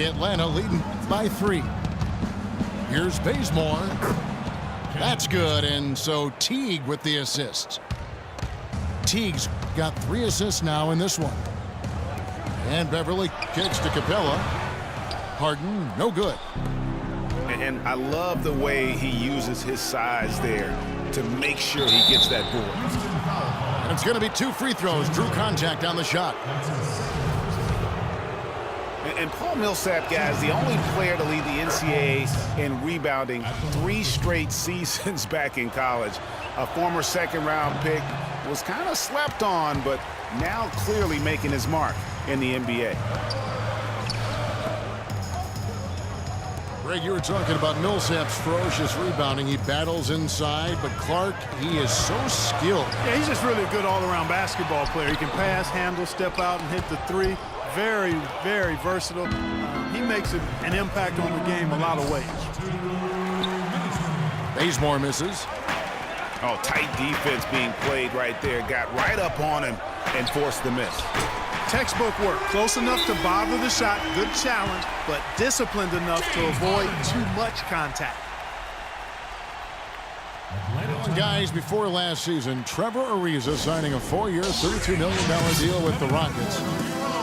Atlanta leading by 3. Here's Bazemore. That's good, and so Teague with the assist. Teague's got 3 assists now in this one. And Beverly kicks to Capella. Harden, no good. And I love the way he uses his size there to make sure he gets that board. And it's going to be 2 free throws. Drew contact on the shot. And Paul Millsap, guys, the only player to lead the NCAA in rebounding 3 straight seasons back in college. A former second-round pick, was kind of slept on, but now clearly making his mark in the NBA. Greg, you were talking about Millsap's ferocious rebounding. He battles inside, but Clark, he is so skilled. Yeah, he's just really a good all-around basketball player. He can pass, handle, step out, and hit the 3. Very, very versatile. He makes an impact on the game a lot of ways. Bazemore misses. Oh, tight defense being played right there. Got right up on him and forced the miss. Textbook work. Close enough to bother the shot. Good challenge, but disciplined enough to avoid too much contact. Guys, before last season, Trevor Ariza signing a 4-year, $32 million deal with the Rockets.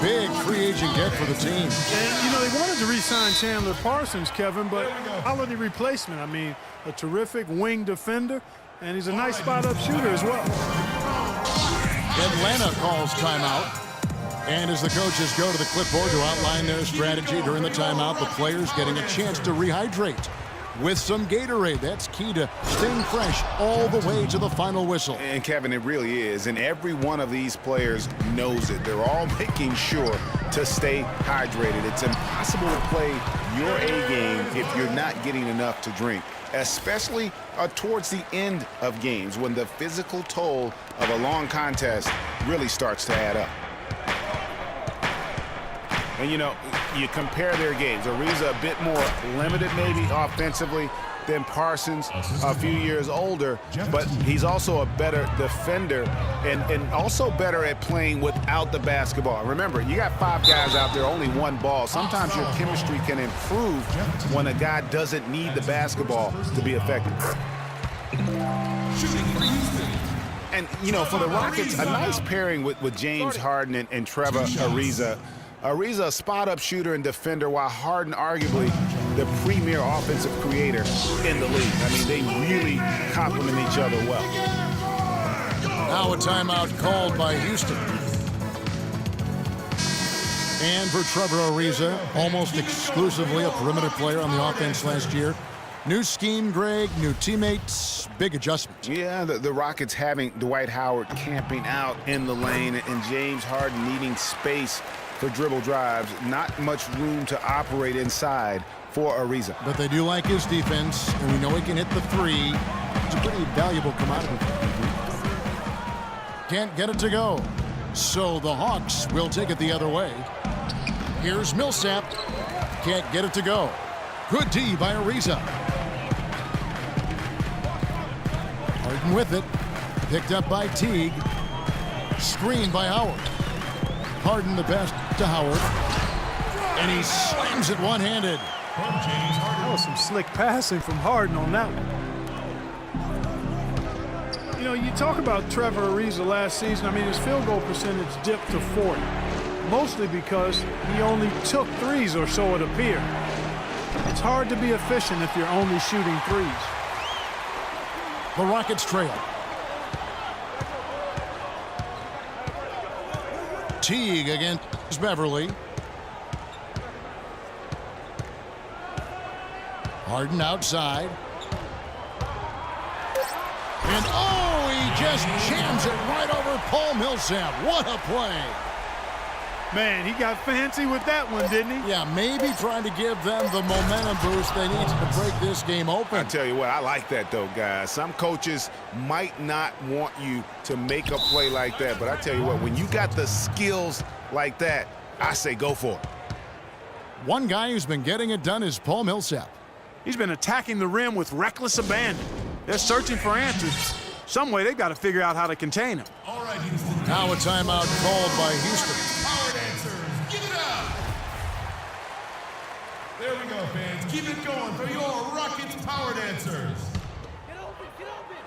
Big free agent get for the team. And, you know, they wanted to re-sign Chandler Parsons, Kevin, but quality replacement. I mean, a terrific wing defender, and he's a nice spot-up shooter as well. Atlanta calls timeout. And as the coaches go to the clipboard to outline their strategy during the timeout, the players getting a chance to rehydrate with some Gatorade. That's key to staying fresh all the way to the final whistle. And Kevin, it really is. And every one of these players knows it. They're all making sure to stay hydrated. It's impossible to play your A game if you're not getting enough to drink, especially towards the end of games when the physical toll of a long contest really starts to add up. And, you know, you compare their games. Ariza a bit more limited maybe offensively than Parsons, a few years older, but he's also a better defender and also better at playing without the basketball. Remember, you got 5 guys out there, only 1 ball. Sometimes your chemistry can improve when a guy doesn't need the basketball to be effective. And, you know, for the Rockets, a nice pairing with James Harden and Trevor Ariza. Ariza, a spot-up shooter and defender, while Harden arguably the premier offensive creator in the league. I mean, they really complement each other well. Now a timeout called by Houston. And for Trevor Ariza, almost exclusively a perimeter player on the offense last year. New scheme, Greg, new teammates, big adjustment. Yeah, the Rockets having Dwight Howard camping out in the lane and James Harden needing space for dribble drives. Not much room to operate inside for Ariza. But they do like his defense, and we know he can hit the 3. It's a pretty valuable commodity. Can't get it to go. So the Hawks will take it the other way. Here's Millsap. Can't get it to go. Good D by Ariza. Harden with it. Picked up by Teague. Screen by Howard. Harden the best to Howard. And he slams it one-handed. That was some slick passing from Harden on that one. You know, you talk about Trevor Ariza last season. I mean, his field goal percentage dipped to 40. Mostly because he only took 3s, or so it appeared. It's hard to be efficient if you're only shooting 3s. The Rockets trail. Teague against Beverly. Harden outside. And oh, he just jams it right over Paul Millsap. What a play. Man, he got fancy with that one, didn't he? Yeah, maybe trying to give them the momentum boost they need to break this game open. I tell you what, I like that though, guys. Some coaches might not want you to make a play like that, but I tell you what, when you got the skills like that, I say go for it. One guy who's been getting it done is Paul Millsap. He's been attacking the rim with reckless abandon. They're searching for answers. Some way they've got to figure out how to contain him. All right, Houston. Now a timeout called by Houston. Orlando fans, keep it going for your Rockets Power Dancers. Get open, get open.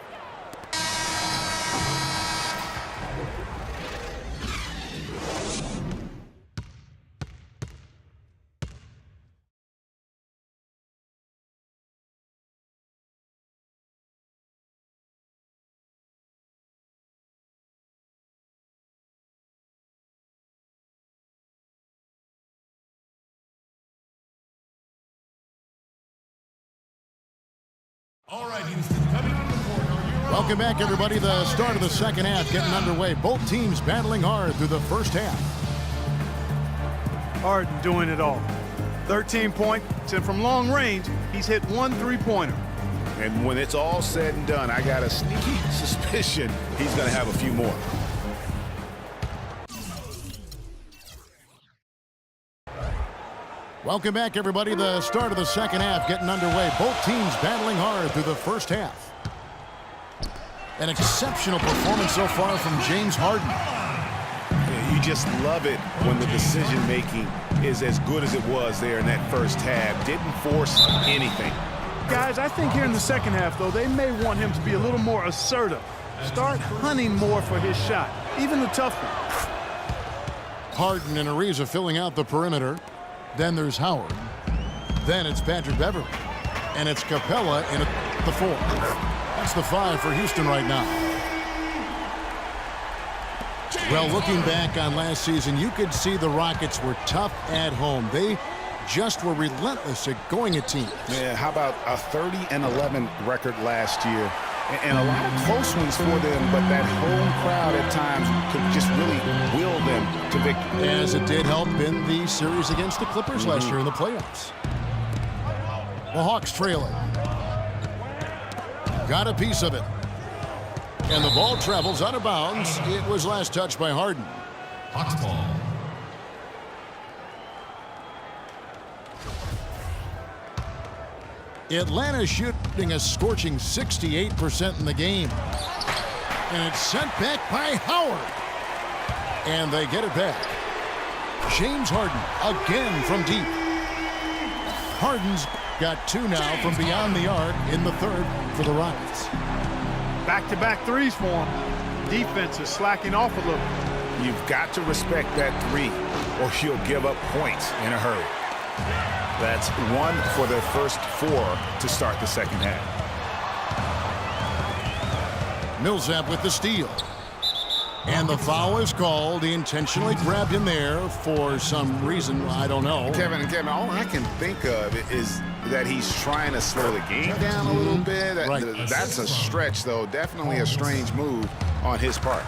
All right, Houston, coming on the court. Welcome back, everybody. The start of the second half getting underway. Both teams battling hard through the first half. Harden doing it all. 13 points, and from long range, he's hit 1 3-pointer. And when it's all said and done, I got a sneaky suspicion he's going to have a few more. Welcome back, everybody. The start of the second half getting underway. Both teams battling hard through the first half. An exceptional performance so far from James Harden. You just love it when the decision-making is as good as it was there in that first half. Didn't force anything. Guys, I think here in the second half, though, they may want him to be a little more assertive. Start hunting more for his shot, even the tough one. Harden and Ariza filling out the perimeter. Then there's Howard. Then it's Patrick Beverley. And it's Capella in the 4. That's the 5 for Houston right now. Well, looking back on last season, you could see the Rockets were tough at home. They just were relentless at going at teams. Yeah, how about a 30-11 record last year? And a lot of close ones for them, but that home crowd at times could just really will them to victory. As it did help in the series against the Clippers last year in the playoffs. The Hawks trailing. Got a piece of it. And the ball travels out of bounds. It was last touched by Harden. Hawks ball. Atlanta shooting a scorching 68% in the game. And it's sent back by Howard. And they get it back. James Harden again from deep. Harden's got 2 now from beyond the arc in the third for the Rockets. Back-to-back threes for him. Defense is slacking off a little. You've got to respect that 3 or you'll give up points in a hurry. That's 1 for their first 4 to start the second half. Millsap with the steal. And the foul is called. He intentionally grabbed him there for some reason. I don't know. Kevin, all I can think of is that he's trying to slow the game down a little bit. Right. That's a stretch, though. Definitely a strange move on his part.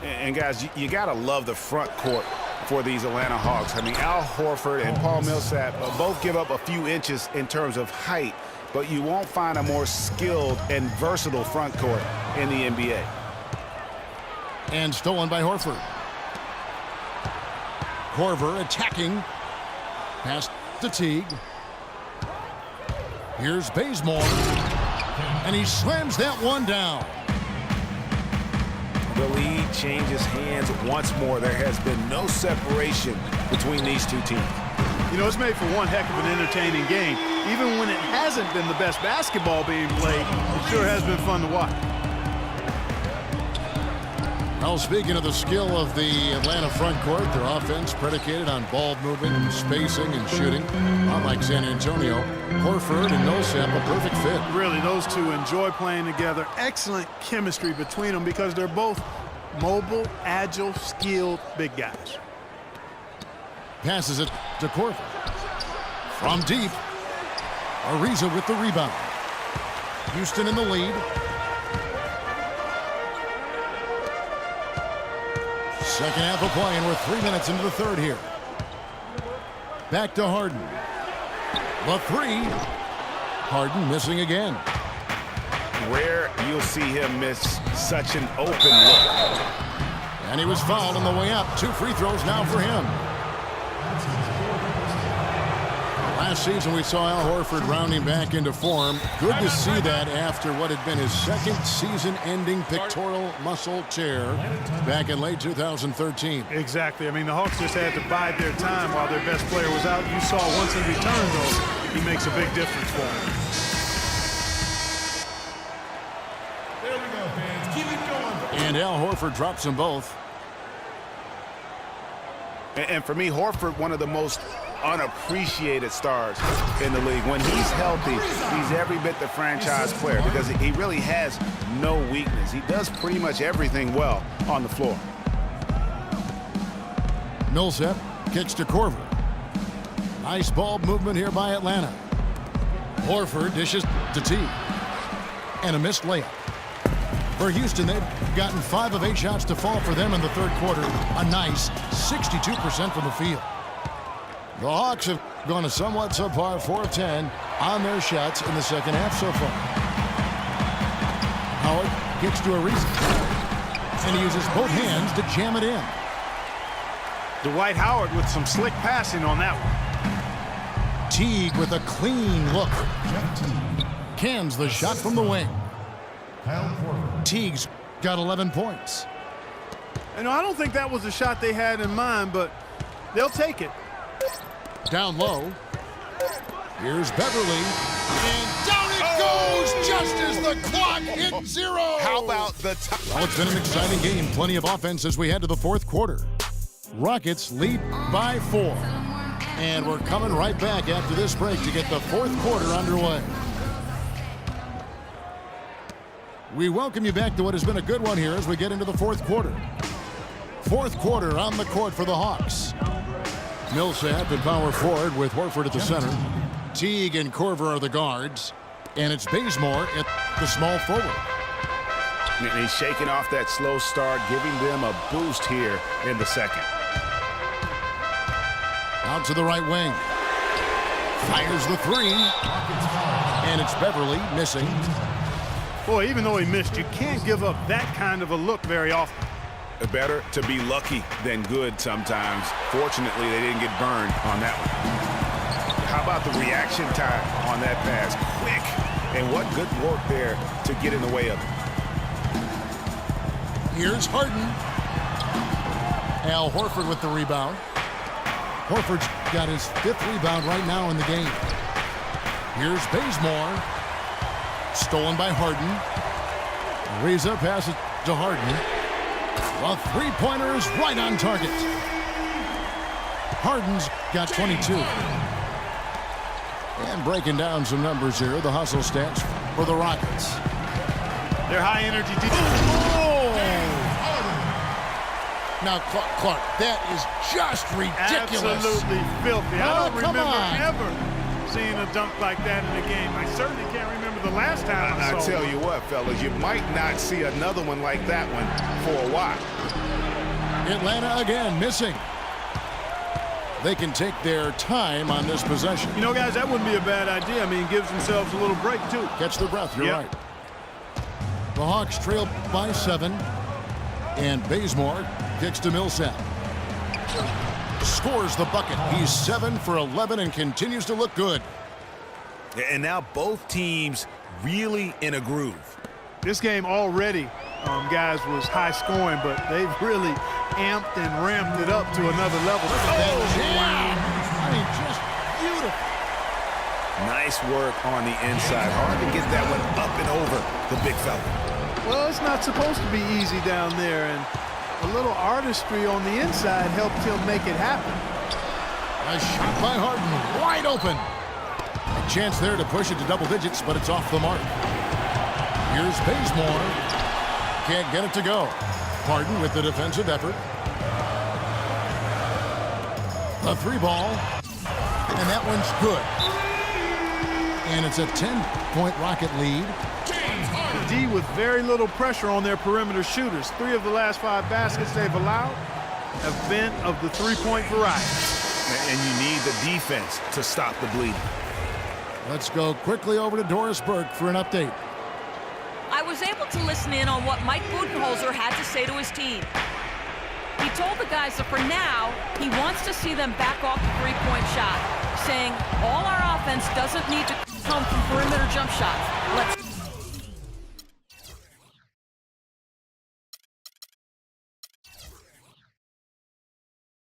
And guys, you got to love the front court for these Atlanta Hawks. I mean, Al Horford and Paul Millsap both give up a few inches in terms of height, but you won't find a more skilled and versatile front court in the NBA. And stolen by Horford. Korver attacking. Pass to Teague. Here's Bazemore. And he slams that one down. The lead changes hands once more. There has been no separation between these two teams. You know, it's made for one heck of an entertaining game. Even when it hasn't been the best basketball being played, it sure has been fun to watch. Well, speaking of the skill of the Atlanta front court, their offense predicated on ball movement, spacing, and shooting. Unlike San Antonio, Horford and Millsap a perfect fit. Really, those two enjoy playing together. Excellent chemistry between them because they're both mobile, agile, skilled big guys. Passes it to Korver. From deep, Ariza with the rebound. Houston in the lead. Second half of play, and we're 3 minutes into the third here. Back to Harden. The 3. Harden missing again. Rare you'll see him miss such an open look. And he was fouled on the way up. 2 free throws now for him. Last season, we saw Al Horford rounding back into form. Good to see that after what had been his second season-ending pectoral muscle tear back in late 2013. Exactly. I mean, the Hawks just had to bide their time while their best player was out. You saw once he returned, though, he makes a big difference for them. There we go, fans. Keep it going. And Al Horford drops them both. And for me, Horford, one of the most unappreciated stars in the league. When he's healthy, he's every bit the franchise player because he really has no weakness. He does pretty much everything well on the floor. Millsap kicks to Korver. Nice ball movement here by Atlanta. Horford dishes to T. And a missed layup. For Houston, they've gotten 5 of 8 shots to fall for them in the third quarter. A nice 62% from the field. The Hawks have gone a somewhat subpar 4 of 10 on their shots in the second half so far. Howard gets to Ariza. And he uses both hands to jam it in. Dwight Howard with some slick passing on that one. Teague with a clean look. Cans the shot from the wing. Teague's got 11 points. You know, I don't think that was the shot they had in mind, but they'll take it. Down low. Here's Beverly. And down it goes just as the clock hits 0. How about the Well, it's been an exciting game. Plenty of offense as we head to the fourth quarter. Rockets lead by 4. And we're coming right back after this break to get the fourth quarter underway. We welcome you back to what has been a good one here as we get into the fourth quarter. Fourth quarter on the court for the Hawks. Millsap at power forward with Horford at the center. Teague and Korver are the guards. And it's Bazemore at the small forward. And he's shaking off that slow start, giving them a boost here in the second. Out to the right wing. Fires the 3. And it's Beverly missing. Boy, even though he missed, you can't give up that kind of a look very often. Better to be lucky than good sometimes. Fortunately, they didn't get burned on that one. How about the reaction time on that pass? Quick. And what good work there to get in the way of it. Here's Harden. Al Horford with the rebound. Horford's got his 5th rebound right now in the game. Here's Bazemore. Stolen by Harden. Ariza passes to Harden. A 3-pointer is right on target. Harden's got 22. And breaking down some numbers here, the hustle stats for the Rockets. They're high energy Now, Clark, that is just ridiculous. Absolutely filthy. I don't come remember on. ever seeing a dunk like that in a game. I certainly can't remember the last time I I saw tell it. you what, fellas, you might not see another one like that one for a while. Atlanta again missing. They can take their time on this possession. You know, guys, that wouldn't be a bad idea. I mean, gives themselves a little break, too. Catch their breath, you're Yep. right. The Hawks trail by 7. And Bazemore kicks to Millsap. Scores the bucket. He's 7 for 11 and continues to look good. And now both teams really in a groove. This game already, guys, was high scoring, but they've really amped and ramped it up to another level. That jam. I mean, just beautiful. Nice work on the inside. Hard to get that one up and over the big fella. Well, it's not supposed to be easy down there, and a little artistry on the inside helped him make it happen. A shot by Harden, wide open. A chance there to push it to double digits, but it's off the mark. Here's Bazemore. Can't get it to go. Harden with the defensive effort. A 3-ball, and that one's good. And it's a 10-point Rocket lead. D with very little pressure on their perimeter shooters. 3 of the last 5 baskets they've allowed have been of the 3-point variety. And you need the defense to stop the bleeding. Let's go quickly over to Doris Burke for an update. I was able to listen in on what Mike Budenholzer had to say to his team. He told the guys that for now, he wants to see them back off the three-point shot, saying all our offense doesn't need to come from perimeter jump shots. Let's